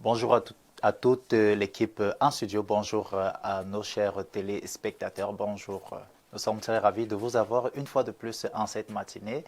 Bonjour à toute l'équipe en studio, bonjour à nos chers téléspectateurs, bonjour. Nous sommes très ravis de vous avoir une fois de plus en cette matinée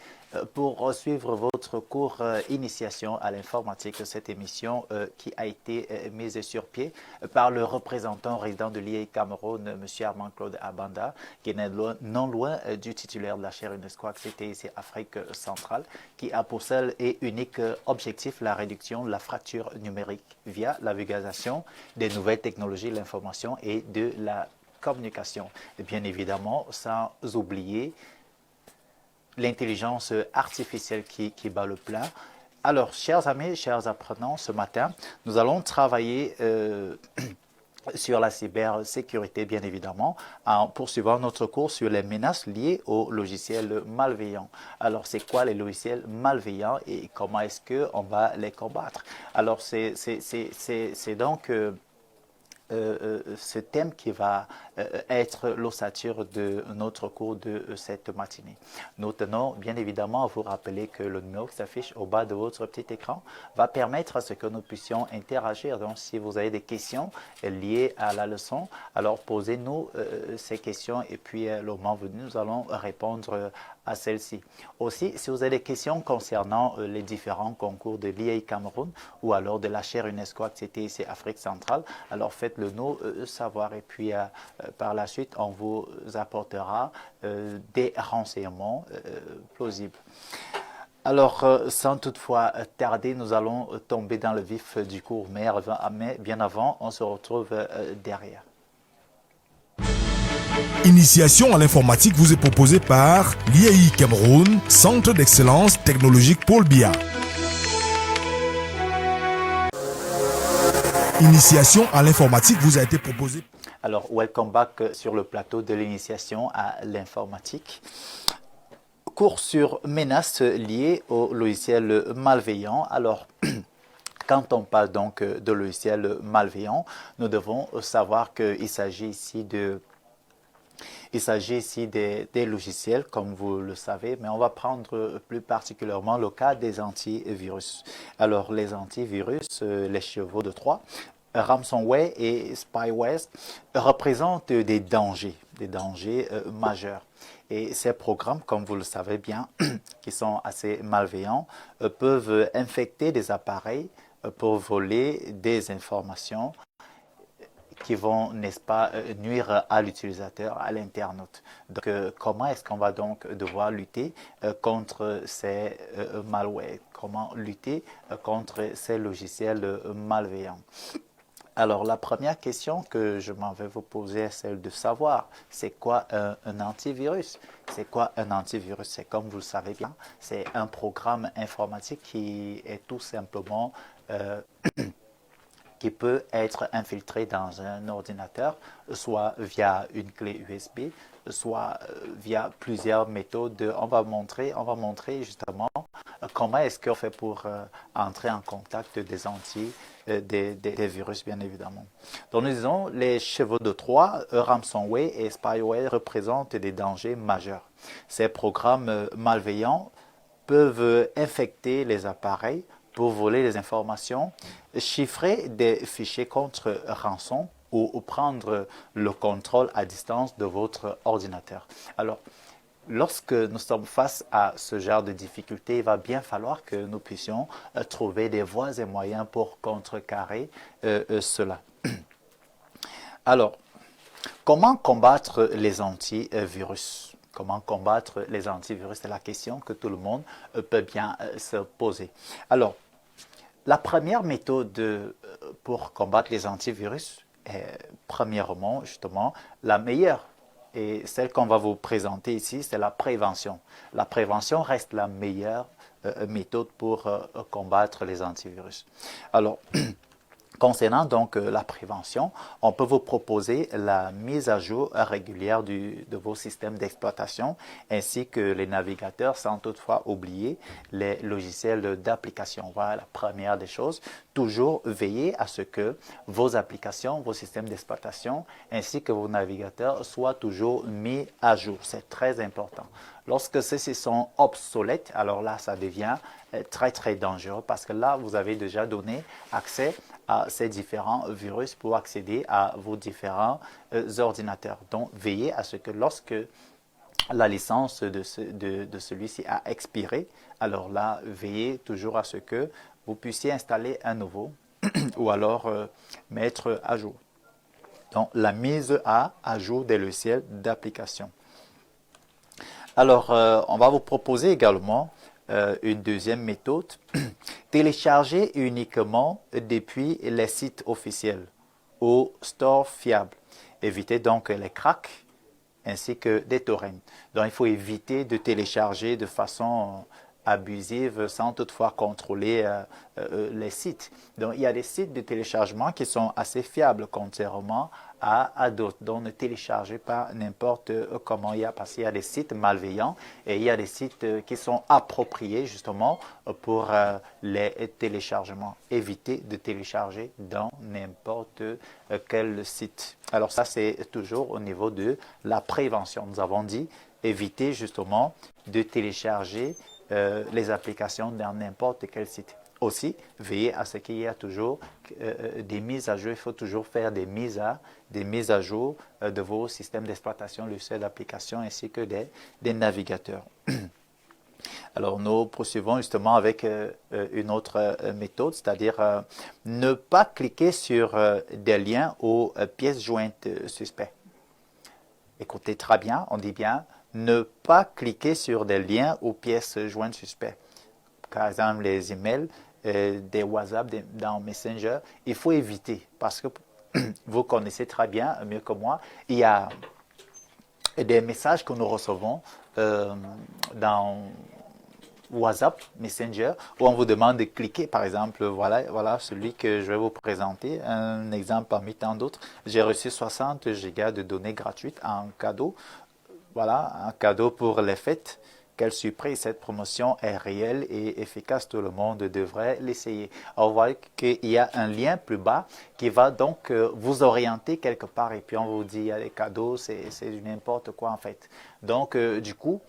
pour suivre votre cours initiation à l'informatique, cette émission qui a été mise sur pied par le représentant résident de l'IA Cameroun, M. Armand-Claude Abanda, qui est non loin du titulaire de la chaire UNESCO Accès Afrique centrale, qui a pour seul et unique objectif la réduction de la fracture numérique via la vulgarisation des nouvelles technologies de l'information et de la communication. Et bien évidemment, sans oublier l'intelligence artificielle qui bat le plein. Alors, chers amis, chers apprenants, ce matin, nous allons travailler sur la cybersécurité, bien évidemment, en poursuivant notre cours sur les menaces liées aux logiciels malveillants. Alors, c'est quoi les logiciels malveillants et comment est-ce qu'on va les combattre? Alors, c'est donc ce thème qui va être l'ossature de notre cours de cette matinée. Nous tenons bien évidemment à vous rappeler que le numéro qui s'affiche au bas de votre petit écran va permettre à ce que nous puissions interagir. Donc, si vous avez des questions liées à la leçon, alors posez-nous ces questions et puis le moment venu, nous allons répondre à celle-ci. Aussi, si vous avez des questions concernant les différents concours de l'IA Cameroun ou alors de la chaire UNESCO ACTC Afrique centrale, alors faites-le nous savoir et puis par la suite, on vous apportera des renseignements plausibles. Alors, sans toutefois tarder, nous allons tomber dans le vif du cours, mais bien avant, on se retrouve derrière. Initiation à l'informatique vous est proposée par l'IAI Cameroun, Centre d'excellence technologique Paul Biya. Initiation à l'informatique vous a été proposée. Alors, welcome back sur le plateau de l'initiation à l'informatique. Cours sur menaces liées aux logiciels malveillants. Alors, quand on parle donc de logiciels malveillants, nous devons savoir qu'il s'agit ici des logiciels, comme vous le savez, mais on va prendre plus particulièrement le cas des antivirus. Alors, les antivirus, les chevaux de Troie, ransomware et spyware représentent des dangers majeurs. Et ces programmes, comme vous le savez bien, qui sont assez malveillants, peuvent infecter des appareils pour voler des informations qui vont, n'est-ce pas, nuire à l'utilisateur, à l'internaute. Donc, comment est-ce qu'on va donc devoir lutter contre ces malwares? Comment lutter contre ces logiciels malveillants? Alors, la première question que je m'en vais vous poser est celle de savoir, c'est quoi un antivirus? C'est quoi un antivirus? C'est comme vous le savez bien, c'est un programme informatique qui est tout simplement qui peut être infiltré dans un ordinateur, soit via une clé USB, soit via plusieurs méthodes. On va montrer justement comment est-ce qu'on fait pour entrer en contact des virus, bien évidemment. Donc, nous disons, les chevaux de Troie, ransomware et spyware représentent des dangers majeurs. Ces programmes malveillants peuvent infecter les appareils pour voler les informations, chiffrer des fichiers contre rançon ou prendre le contrôle à distance de votre ordinateur. Alors, lorsque nous sommes face à ce genre de difficultés, il va bien falloir que nous puissions trouver des voies et moyens pour contrecarrer cela. Alors, comment combattre les antivirus? Comment combattre les antivirus? C'est la question que tout le monde peut bien se poser. Alors, la première méthode pour combattre les antivirus est premièrement, justement, la meilleure. Et celle qu'on va vous présenter ici, c'est la prévention. La prévention reste la meilleure méthode pour combattre les antivirus. Alors, concernant donc la prévention, on peut vous proposer la mise à jour régulière de vos systèmes d'exploitation ainsi que les navigateurs sans toutefois oublier les logiciels d'application. Voilà la première des choses. toujours veiller à ce que vos applications, vos systèmes d'exploitation ainsi que vos navigateurs soient toujours mis à jour. C'est très important. Lorsque ceux-ci sont obsolètes, alors là, ça devient très, très dangereux parce que là, vous avez déjà donné accès à ces différents virus pour accéder à vos différents ordinateurs. Donc, veillez à ce que lorsque la licence de celui-ci a expiré, alors là, veillez toujours à ce que vous puissiez installer un nouveau ou alors mettre à jour. Donc, la mise à jour des logiciels d'application. Alors, on va vous proposer également une deuxième méthode. Télécharger uniquement depuis les sites officiels ou stores fiables. Évitez donc les cracks ainsi que des torrents. Donc, il faut éviter de télécharger de façon abusive sans toutefois contrôler les sites. Donc, il y a des sites de téléchargement qui sont assez fiables contrairement à d'autres. Donc, ne téléchargez pas n'importe comment parce qu'il y a des sites malveillants et il y a des sites qui sont appropriés justement pour les téléchargements. Évitez de télécharger dans n'importe quel site. Alors ça, c'est toujours au niveau de la prévention. Nous avons dit éviter justement de télécharger les applications dans n'importe quel site. Aussi, veillez à ce qu'il y a toujours des mises à jour. Il faut toujours faire des mises à jour de vos systèmes d'exploitation, logiciels d'application ainsi que des navigateurs. Alors, nous poursuivons justement avec une autre méthode, c'est-à-dire ne pas cliquer sur des liens ou pièces jointes suspects. Écoutez très bien, on dit bien ne pas cliquer sur des liens ou pièces jointes suspects. Par exemple, les emails, des WhatsApp, dans Messenger, il faut éviter parce que vous connaissez très bien, mieux que moi, il y a des messages que nous recevons dans WhatsApp, Messenger, où on vous demande de cliquer. Par exemple, voilà celui que je vais vous présenter, un exemple parmi tant d'autres. J'ai reçu 60 Go de données gratuites en cadeau. Voilà, un cadeau pour les fêtes. Quelle surprise, cette promotion est réelle et efficace, tout le monde devrait l'essayer. On voit qu'il y a un lien plus bas qui va donc vous orienter quelque part et puis on vous dit il y a des cadeaux, c'est n'importe quoi en fait. Donc du coup,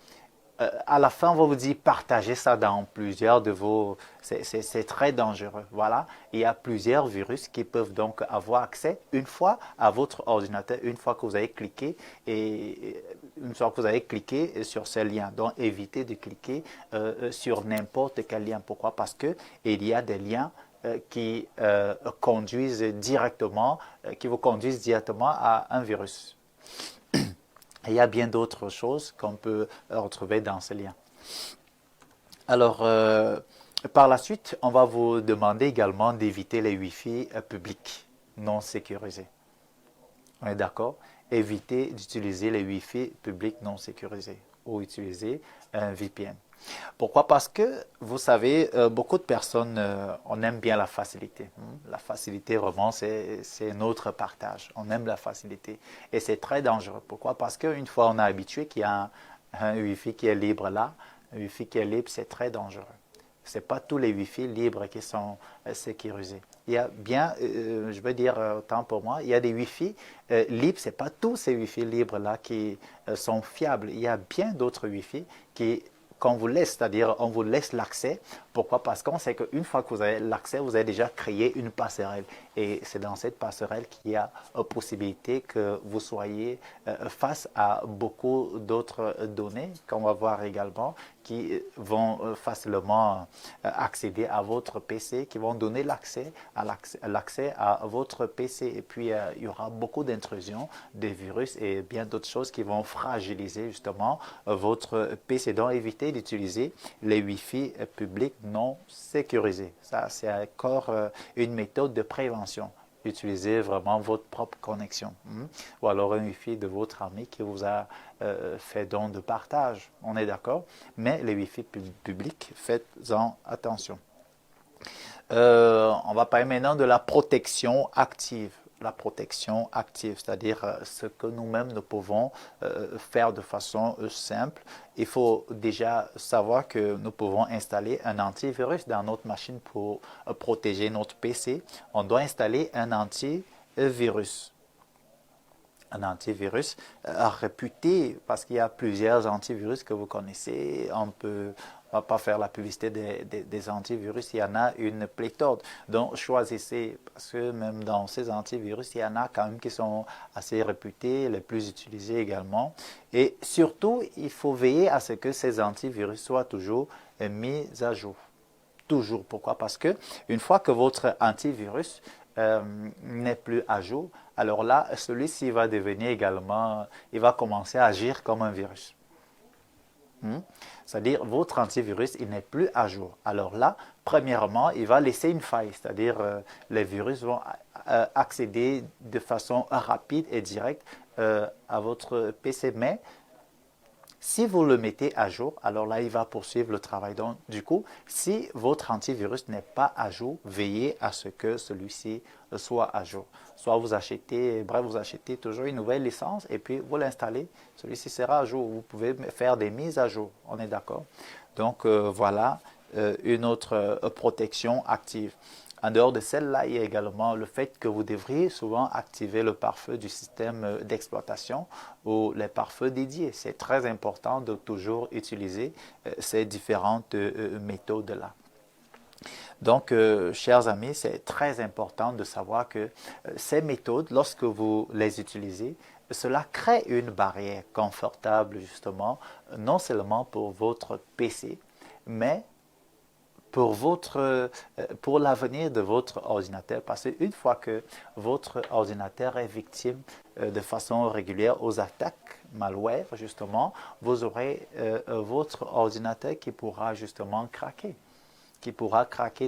à la fin, on va vous dire partagez ça dans plusieurs de vos... C'est très dangereux. Voilà, il y a plusieurs virus qui peuvent donc avoir accès une fois à votre ordinateur, une fois que vous avez cliqué sur ces liens. Donc, évitez de cliquer sur n'importe quel lien. Pourquoi? Parce qu'il y a des liens qui vous conduisent directement à un virus. Il y a bien d'autres choses qu'on peut retrouver dans ces liens. Alors, par la suite, on va vous demander également d'éviter les Wi-Fi publics non sécurisés. On est d'accord? Évitez d'utiliser les Wi-Fi publics non sécurisés ou utiliser un VPN. Pourquoi? Parce que, vous savez, beaucoup de personnes, on aime bien la facilité. La facilité, vraiment, c'est notre partage. On aime la facilité. Et c'est très dangereux. Pourquoi? Parce qu'une fois on est habitué qu'il y a un Wi-Fi qui est libre là, un Wi-Fi qui est libre, c'est très dangereux. Ce n'est pas tous les Wi-Fi libres qui sont sécurisés. Il y a bien, je veux dire, autant pour moi, il y a des Wi-Fi libres. Ce n'est pas tous ces Wi-Fi libres-là qui sont fiables. Il y a bien d'autres Wi-Fi qu'on vous laisse, c'est-à-dire on vous laisse l'accès. Pourquoi? Parce qu'on sait qu'une fois que vous avez l'accès, vous avez déjà créé une passerelle. Et c'est dans cette passerelle qu'il y a possibilité que vous soyez face à beaucoup d'autres données qu'on va voir également qui vont facilement accéder à votre PC, qui vont donner l'accès à votre PC. Et puis, il y aura beaucoup d'intrusions, des virus et bien d'autres choses qui vont fragiliser justement votre PC. Donc, évitez d'utiliser les Wi-Fi publics non sécurisés. Ça, c'est encore une méthode de prévention. Utilisez vraiment votre propre connexion. Ou alors un Wi-Fi de votre ami qui vous a fait don de partage. On est d'accord? Mais les Wi-Fi publics, faites-en attention. On va parler maintenant de la protection active. la protection active, c'est-à-dire ce que nous-mêmes nous pouvons faire de façon simple. Il faut déjà savoir que nous pouvons installer un antivirus dans notre machine pour protéger notre PC. On doit installer un antivirus. Un antivirus réputé, parce qu'il y a plusieurs antivirus que vous connaissez. On ne va pas faire la publicité des antivirus, il y en a une pléthore. Donc choisissez, parce que même dans ces antivirus, il y en a quand même qui sont assez réputés, les plus utilisés également. Et surtout, il faut veiller à ce que ces antivirus soient toujours mis à jour. Toujours. Pourquoi? Parce que une fois que votre antivirus n'est plus à jour, alors là, celui-ci va devenir également, il va commencer à agir comme un virus. C'est-à-dire, votre antivirus, il n'est plus à jour. Alors là, premièrement, il va laisser une faille, c'est-à-dire les virus vont accéder de façon rapide et directe à votre PC. Mais si vous le mettez à jour, alors là, il va poursuivre le travail. Donc, du coup, si votre antivirus n'est pas à jour, veillez à ce que celui-ci soit à jour. Soit vous achetez, bref, vous achetez toujours une nouvelle licence et puis vous l'installez. Celui-ci sera à jour. Vous pouvez faire des mises à jour. On est d'accord? Donc, voilà une autre protection active. En dehors de celle-là, il y a également le fait que vous devriez souvent activer le pare-feu du système d'exploitation ou les pare-feux dédiés. C'est très important de toujours utiliser ces différentes méthodes-là. Donc, chers amis, c'est très important de savoir que ces méthodes, lorsque vous les utilisez, cela crée une barrière confortable, justement, non seulement pour votre PC, mais pour l'avenir de votre ordinateur, parce qu'une fois que votre ordinateur est victime de façon régulière aux attaques malware, justement, vous aurez votre ordinateur qui pourra justement craquer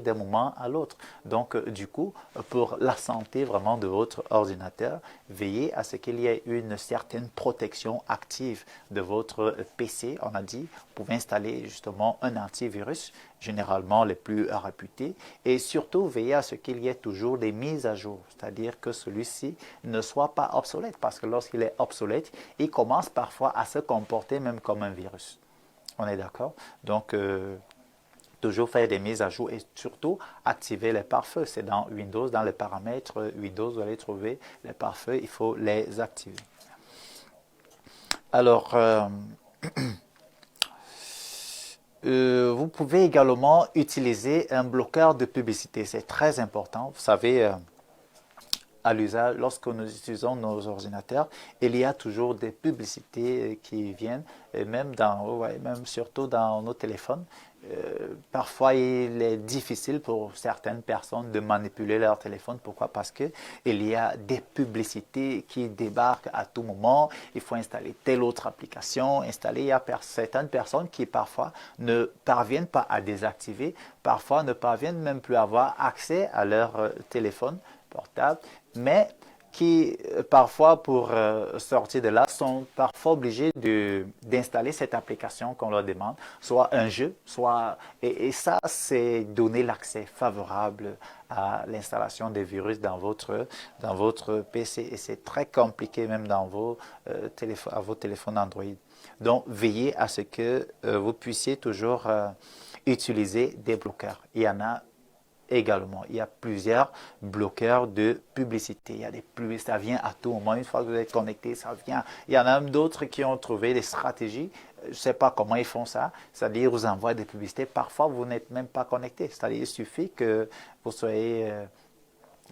d'un moment à l'autre. Donc, du coup, pour la santé vraiment de votre ordinateur, veillez à ce qu'il y ait une certaine protection active de votre PC. On a dit, vous pouvez installer justement un antivirus, généralement les plus réputés, et surtout veillez à ce qu'il y ait toujours des mises à jour, c'est-à-dire que celui-ci ne soit pas obsolète, parce que lorsqu'il est obsolète, il commence parfois à se comporter même comme un virus. On est d'accord? Donc, toujours faire des mises à jour et surtout activer les pare-feux. C'est dans Windows, dans les paramètres Windows, vous allez trouver les pare-feux, il faut les activer. Alors, vous pouvez également utiliser un bloqueur de publicité. C'est très important. Vous savez, à l'usage, lorsque nous utilisons nos ordinateurs, il y a toujours des publicités qui viennent, et même surtout dans nos téléphones. Parfois, il est difficile pour certaines personnes de manipuler leur téléphone. Pourquoi? Parce qu'il y a des publicités qui débarquent à tout moment. Il faut installer telle autre application. Il y a certaines personnes qui parfois ne parviennent pas à désactiver, parfois ne parviennent même plus à avoir accès à leur téléphone portable, mais qui parfois pour sortir de là sont parfois obligés d'installer cette application qu'on leur demande, soit un jeu, et ça c'est donner l'accès favorable à l'installation des virus dans votre PC, et c'est très compliqué même dans vos téléphones Android. Donc veillez à ce que vous puissiez toujours utiliser des bloqueurs. Il y en a également. Il y a plusieurs bloqueurs de publicité. Il y a des publicités, ça vient à tout moment. Une fois que vous êtes connecté, ça vient. Il y en a même d'autres qui ont trouvé des stratégies. Je ne sais pas comment ils font ça. C'est-à-dire, vous envoient des publicités. Parfois, vous n'êtes même pas connecté. C'est-à-dire, il suffit que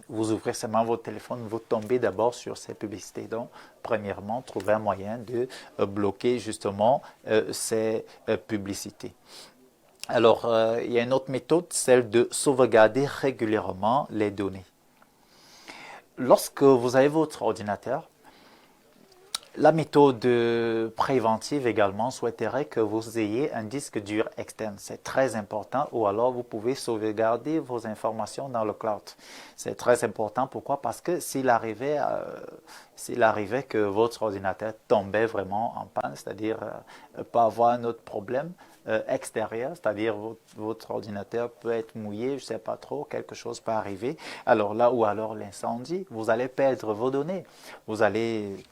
vous ouvrez seulement votre téléphone, vous tombez d'abord sur ces publicités. Donc, premièrement, trouvez un moyen de bloquer justement ces publicités. Alors, il y a une autre méthode, celle de sauvegarder régulièrement les données. Lorsque vous avez votre ordinateur, la méthode préventive également souhaiterait que vous ayez un disque dur externe. C'est très important, ou alors vous pouvez sauvegarder vos informations dans le cloud. C'est très important. Pourquoi? Parce que s'il arrivait que votre ordinateur tombait vraiment en panne, c'est-à-dire pas avoir un autre problème, extérieur, c'est-à-dire votre ordinateur peut être mouillé, je ne sais pas trop, quelque chose peut arriver. Alors là, ou alors l'incendie, vous allez perdre vos données. Vous allez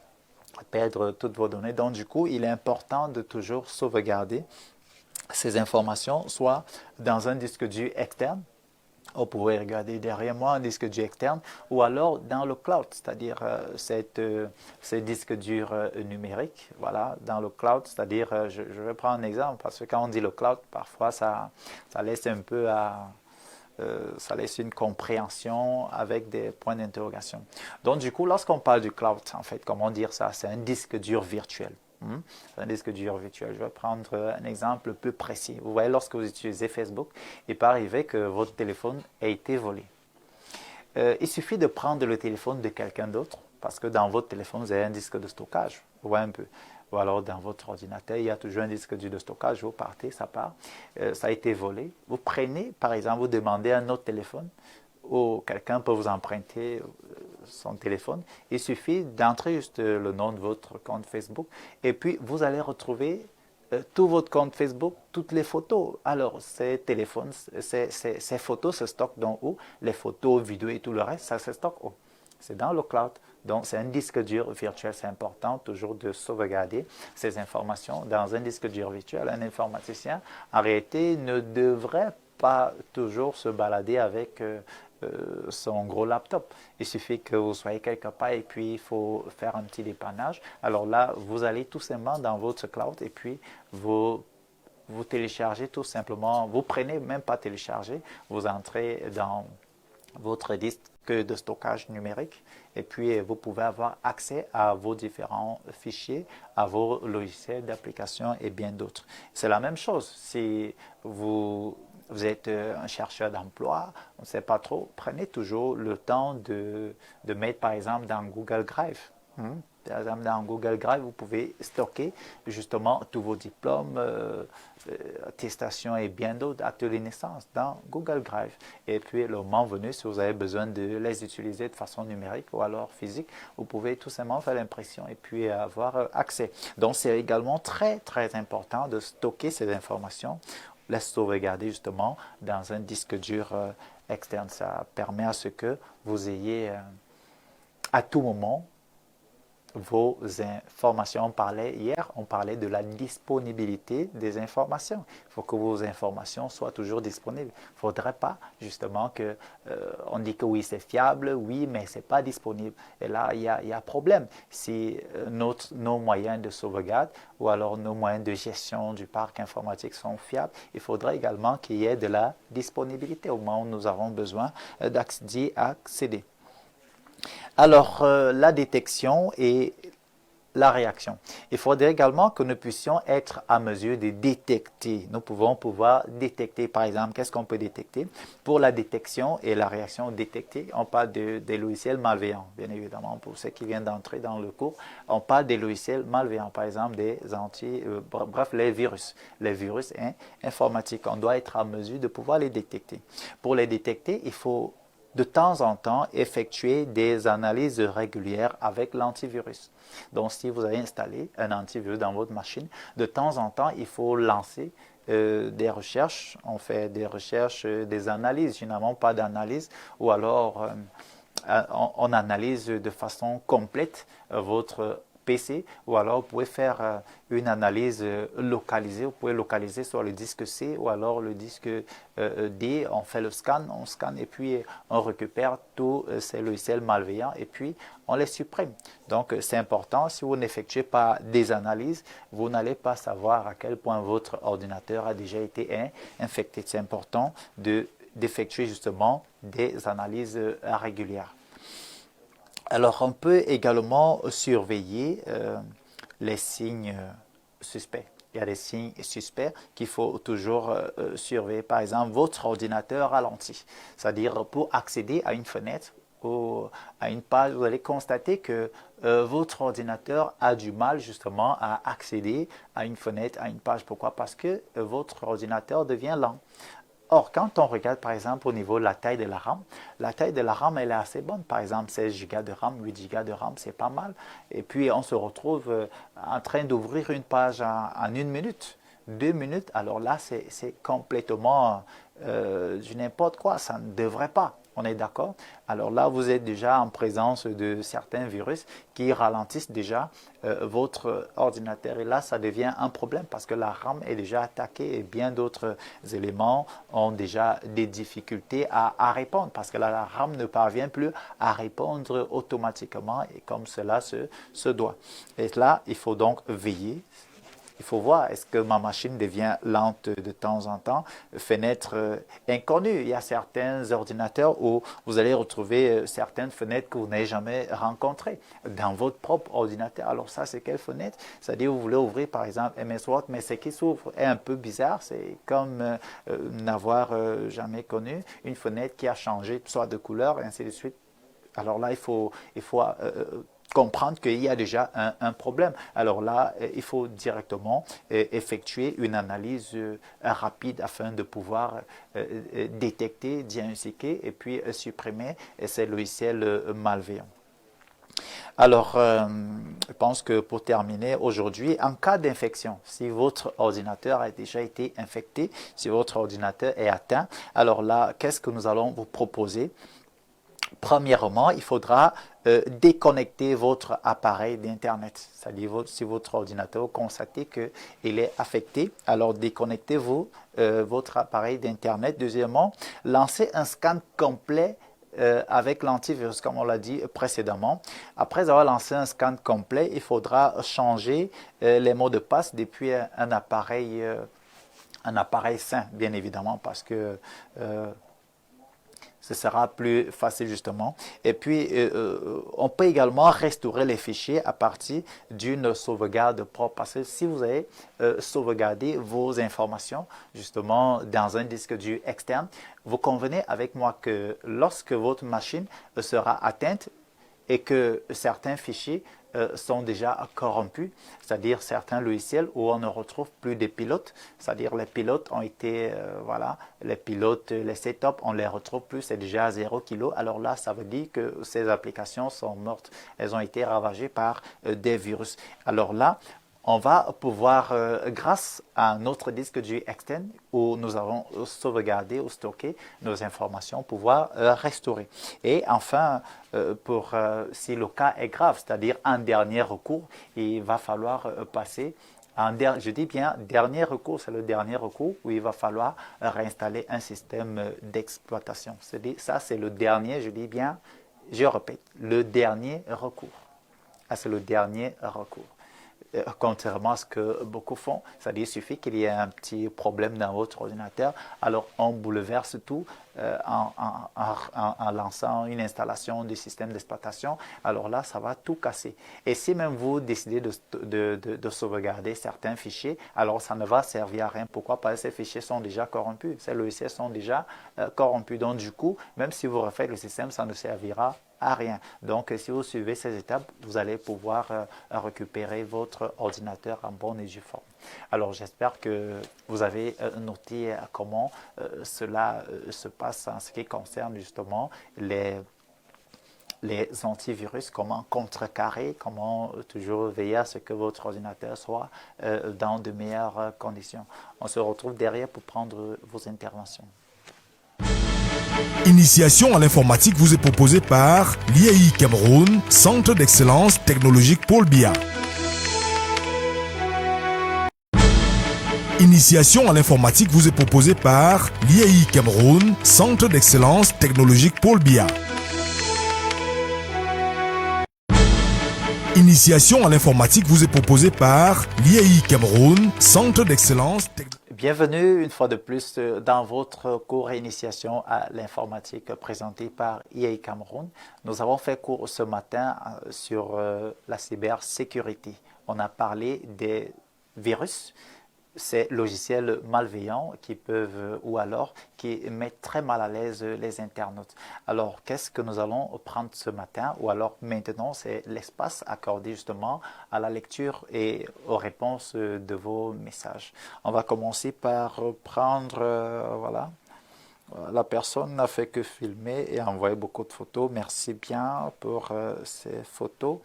perdre toutes vos données. Donc du coup, il est important de toujours sauvegarder ces informations, soit dans un disque dur externe. Vous pouvez regarder derrière moi un disque dur externe ou alors dans le cloud, c'est-à-dire ces disques durs numériques, voilà, dans le cloud, c'est-à-dire, je vais prendre un exemple parce que quand on dit le cloud, parfois ça laisse un peu ça laisse une compréhension avec des points d'interrogation. Donc du coup, lorsqu'on parle du cloud, en fait, comment dire ça? C'est un disque dur virtuel. C'est un disque dur virtuel. Je vais prendre un exemple plus précis. Vous voyez, lorsque vous utilisez Facebook, il peut arriver que votre téléphone ait été volé. Il suffit de prendre le téléphone de quelqu'un d'autre, parce que dans votre téléphone, vous avez un disque de stockage. Vous voyez un peu. Ou alors dans votre ordinateur, il y a toujours un disque dur de stockage. Vous partez, ça part. Ça a été volé. Vous prenez, par exemple, vous demandez un autre téléphone, ou quelqu'un peut vous emprunter son téléphone. Il suffit d'entrer juste le nom de votre compte Facebook et puis vous allez retrouver tout votre compte Facebook, toutes les photos. Alors, ces téléphones, ces photos se stockent dans où? Les photos, vidéos et tout le reste, ça se stocke où? C'est dans le cloud. Donc, c'est un disque dur virtuel. C'est important toujours de sauvegarder ces informations dans un disque dur virtuel. Un informaticien, en réalité, ne devrait pas toujours se balader avec son gros laptop. Il suffit que vous soyez quelque part et puis il faut faire un petit dépannage. Alors là, vous allez tout simplement dans votre cloud et puis vous téléchargez tout simplement, vous prenez même pas télécharger, vous entrez dans votre disque de stockage numérique et puis vous pouvez avoir accès à vos différents fichiers, à vos logiciels d'application et bien d'autres. C'est la même chose si vous êtes un chercheur d'emploi, on ne sait pas trop, prenez toujours le temps de mettre par exemple dans Google Drive. Par exemple, dans Google Drive, vous pouvez stocker justement tous vos diplômes, attestations et bien d'autres, actes de naissance dans Google Drive. Et puis, le moment venu, si vous avez besoin de les utiliser de façon numérique ou alors physique, vous pouvez tout simplement faire l'impression et puis avoir accès. Donc, c'est également très, très important de stocker ces informations, les sauvegarder justement dans un disque dur externe. Ça permet à ce que vous ayez à tout moment vos informations. On parlait de la disponibilité des informations. Il faut que vos informations soient toujours disponibles. Il ne faudrait pas justement que on dit que oui, c'est fiable, oui, mais ce n'est pas disponible. Et là, il y a problème. Si nos moyens de sauvegarde ou alors nos moyens de gestion du parc informatique sont fiables, il faudrait également qu'il y ait de la disponibilité au moment où nous avons besoin d'y accéder. Alors, la détection et la réaction. Il faudrait également que nous puissions être à mesure de détecter. Nous pouvons détecter, par exemple, qu'est-ce qu'on peut détecter? Pour la détection et la réaction détectée, on parle des logiciels malveillants, bien évidemment, pour ceux qui viennent d'entrer dans le cours. On parle des logiciels malveillants, par exemple, bref, les virus. Les virus informatiques, on doit être à mesure de pouvoir les détecter. Pour les détecter, il faut de temps en temps effectuer des analyses régulières avec l'antivirus. Donc, si vous avez installé un antivirus dans votre machine, de temps en temps, il faut lancer des recherches. On fait des recherches, des analyses, généralement pas d'analyse, ou alors on analyse de façon complète votre PC, ou alors vous pouvez faire une analyse localisée. Vous pouvez localiser sur le disque C ou alors le disque D. On fait le scan, on scanne et puis on récupère tous ces logiciels malveillants et puis on les supprime. Donc c'est important, si vous n'effectuez pas des analyses, vous n'allez pas savoir à quel point votre ordinateur a déjà été infecté. C'est important d'effectuer justement des analyses régulières. Alors, on peut également surveiller les signes suspects. Il y a des signes suspects qu'il faut toujours surveiller. Par exemple, votre ordinateur ralenti. C'est-à-dire, pour accéder à une fenêtre ou à une page, vous allez constater que votre ordinateur a du mal justement à accéder à une fenêtre, à une page. Pourquoi? Parce que votre ordinateur devient lent. Or, quand on regarde par exemple au niveau de la taille de la RAM, elle est assez bonne. Par exemple, 16 Go de RAM, 8 Go de RAM, c'est pas mal. Et puis, on se retrouve en train d'ouvrir une page en une minute. 2 minutes, alors là, c'est complètement du n'importe quoi. Ça ne devrait pas. On est d'accord? Alors là, vous êtes déjà en présence de certains virus qui ralentissent déjà votre ordinateur. Et là, ça devient un problème parce que la RAM est déjà attaquée et bien d'autres éléments ont déjà des difficultés à répondre parce que la RAM ne parvient plus à répondre automatiquement et comme cela se doit. Et là, il faut donc veiller. Il faut voir, est-ce que ma machine devient lente de temps en temps? Fenêtre inconnue. Il y a certains ordinateurs où vous allez retrouver certaines fenêtres que vous n'avez jamais rencontrées dans votre propre ordinateur. Alors ça, c'est quelle fenêtre? C'est-à-dire vous voulez ouvrir par exemple MS Word, mais ce qui s'ouvre est un peu bizarre. C'est comme n'avoir jamais connu une fenêtre qui a changé soit de couleur et ainsi de suite. Alors là, il faut comprendre qu'il y a déjà un problème. Alors là, il faut directement effectuer une analyse rapide afin de pouvoir détecter, diagnostiquer et puis supprimer ces logiciels malveillants. Alors, je pense que pour terminer aujourd'hui, en cas d'infection, si votre ordinateur a déjà été infecté, si votre ordinateur est atteint, alors là, qu'est-ce que nous allons vous proposer? Premièrement, il faudra déconnecter votre appareil d'Internet. C'est-à-dire, si votre ordinateur constate qu'il est affecté, alors déconnectez-vous votre appareil d'Internet. Deuxièmement, lancez un scan complet avec l'antivirus, comme on l'a dit précédemment. Après avoir lancé un scan complet, il faudra changer les mots de passe depuis un appareil sain, bien évidemment, parce que ce sera plus facile justement. Et puis, on peut également restaurer les fichiers à partir d'une sauvegarde propre. Parce que si vous avez sauvegardé vos informations justement dans un disque dur externe, vous convenez avec moi que lorsque votre machine sera atteinte et que certains fichiers sont déjà corrompus, c'est-à-dire certains logiciels où on ne retrouve plus de pilotes, c'est-à-dire les pilotes ont été, voilà, les pilotes, les setups, on ne les retrouve plus, c'est déjà à 0 kg. Alors là, ça veut dire que ces applications sont mortes, elles ont été ravagées par des virus. Alors là, on va pouvoir, grâce à notre disque dur externe où nous avons sauvegardé ou stocké nos informations, pouvoir restaurer. Et enfin, si le cas est grave, c'est-à-dire un dernier recours, il va falloir passer je dis bien dernier recours, c'est le dernier recours où il va falloir réinstaller un système d'exploitation. Ça, c'est le dernier, je dis bien, je répète, le dernier recours. Ah, c'est le dernier recours. Contrairement à ce que beaucoup font, c'est-à-dire il suffit qu'il y ait un petit problème dans votre ordinateur, alors on bouleverse tout en lançant une installation du système d'exploitation, alors là ça va tout casser. Et si même vous décidez de sauvegarder certains fichiers, alors ça ne va servir à rien. Pourquoi? Parce que ces fichiers sont déjà corrompus, ces logiciels sont déjà corrompus, donc du coup, même si vous refaites le système, ça ne servira à rien. Donc, si vous suivez ces étapes, vous allez pouvoir récupérer votre ordinateur en bonne et due forme. Alors, j'espère que vous avez noté comment cela se passe en ce qui concerne justement les antivirus, comment contrecarrer, comment toujours veiller à ce que votre ordinateur soit dans de meilleures conditions. On se retrouve derrière pour prendre vos interventions. Initiation à l'informatique vous est proposée par l'IAI Cameroun, Centre d'excellence technologique Paul Biya. Initiation à l'informatique vous est proposée par l'IAI Cameroun, Centre d'excellence technologique Paul Biya. Initiation à l'informatique vous est proposée par l'IAI Cameroun, Centre d'excellence technologique. Bienvenue une fois de plus dans votre cours Initiation à l'informatique présenté par IAI Cameroun. Nous avons fait cours ce matin sur la cybersécurité. On a parlé des virus, ces logiciels malveillants qui peuvent ou alors qui mettent très mal à l'aise les internautes. Alors, qu'est-ce que nous allons prendre ce matin ou alors maintenant, c'est l'espace accordé justement à la lecture et aux réponses de vos messages. On va commencer par prendre, voilà, La personne n'a fait que filmer et envoyer beaucoup de photos. Merci bien pour ces photos.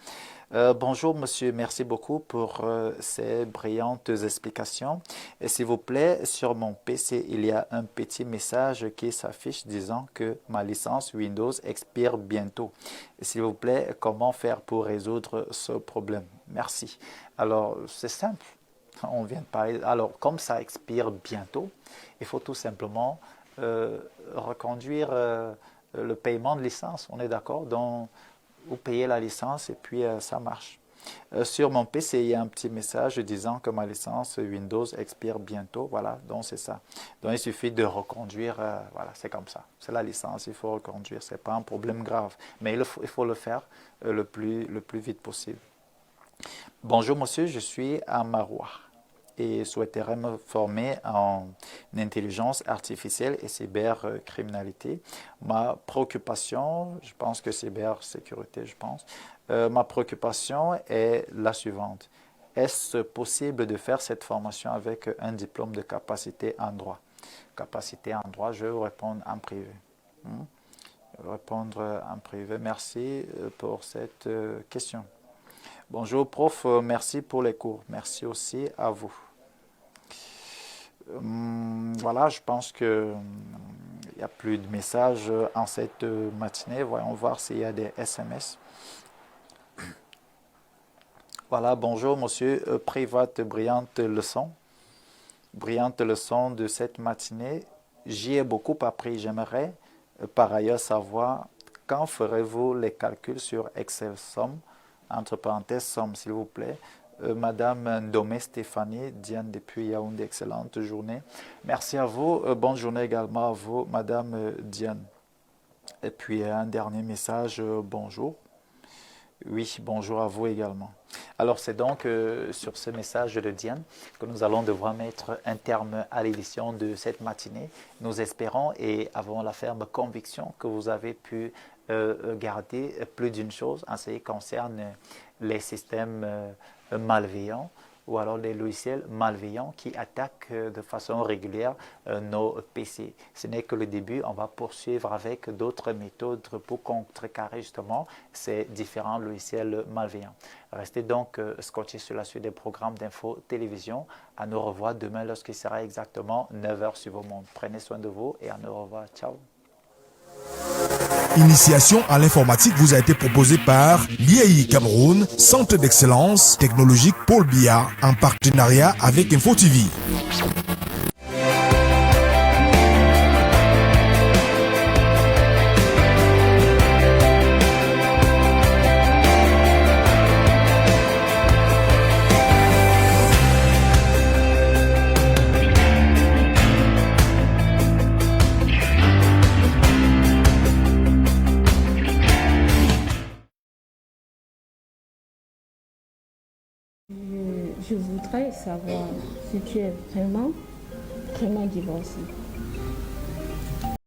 Bonjour monsieur, merci beaucoup pour ces brillantes explications. Et s'il vous plaît, sur mon PC, il y a un petit message qui s'affiche disant que ma licence Windows expire bientôt. S'il vous plaît, comment faire pour résoudre ce problème? Merci. Alors, c'est simple. On vient de parler. Alors, comme ça expire bientôt, il faut tout simplement reconduire le paiement de licence. On est d'accord? Donc, vous payez la licence et puis ça marche. Sur mon PC, il y a un petit message disant que ma licence Windows expire bientôt. Voilà, donc c'est ça. Donc il suffit de reconduire. Voilà, c'est comme ça. C'est la licence, il faut reconduire. Ce n'est pas un problème grave. Mais il faut le faire le plus vite possible. Bonjour monsieur, je suis à Maroua et souhaiterais me former en intelligence artificielle et cybercriminalité. Ma préoccupation, je pense que cybersécurité, ma préoccupation est la suivante. Est-ce possible de faire cette formation avec un diplôme de capacité en droit? Capacité en droit, je vais vous répondre en privé. Répondre en privé. Merci pour cette question. Bonjour prof, merci pour les cours. Merci aussi à vous. Voilà, je pense qu'il n'y a plus de messages en cette matinée. Voyons voir s'il y a des SMS. Voilà, bonjour monsieur, private, brillante leçon. Brillante leçon de cette matinée. J'y ai beaucoup appris. J'aimerais par ailleurs savoir quand ferez-vous les calculs sur Excel Somme, entre parenthèses Somme s'il vous plaît. Madame Ndomé Stéphanie, Diane depuis Yaoundé, excellente journée. Merci à vous, bonne journée également à vous, Madame Diane. Et puis un dernier message, bonjour. Oui, bonjour à vous également. Alors c'est donc sur ce message de Diane que nous allons devoir mettre un terme à l'édition de cette matinée. Nous espérons et avons la ferme conviction que vous avez pu garder plus d'une chose en ce qui concerne les systèmes malveillants ou alors les logiciels malveillants qui attaquent de façon régulière nos PC. Ce n'est que le début, on va poursuivre avec d'autres méthodes pour contrecarrer justement ces différents logiciels malveillants. Restez donc scotchés sur la suite des programmes d'info télévision. À nous revoir demain lorsqu'il sera exactement 9h sur vos mondes. Prenez soin de vous et à nous revoir. Ciao. Initiation à l'informatique vous a été proposée par l'IAI Cameroun, Centre d'excellence technologique Paul Biya, en partenariat avec InfoTV. Je voudrais savoir si tu es vraiment divorcé.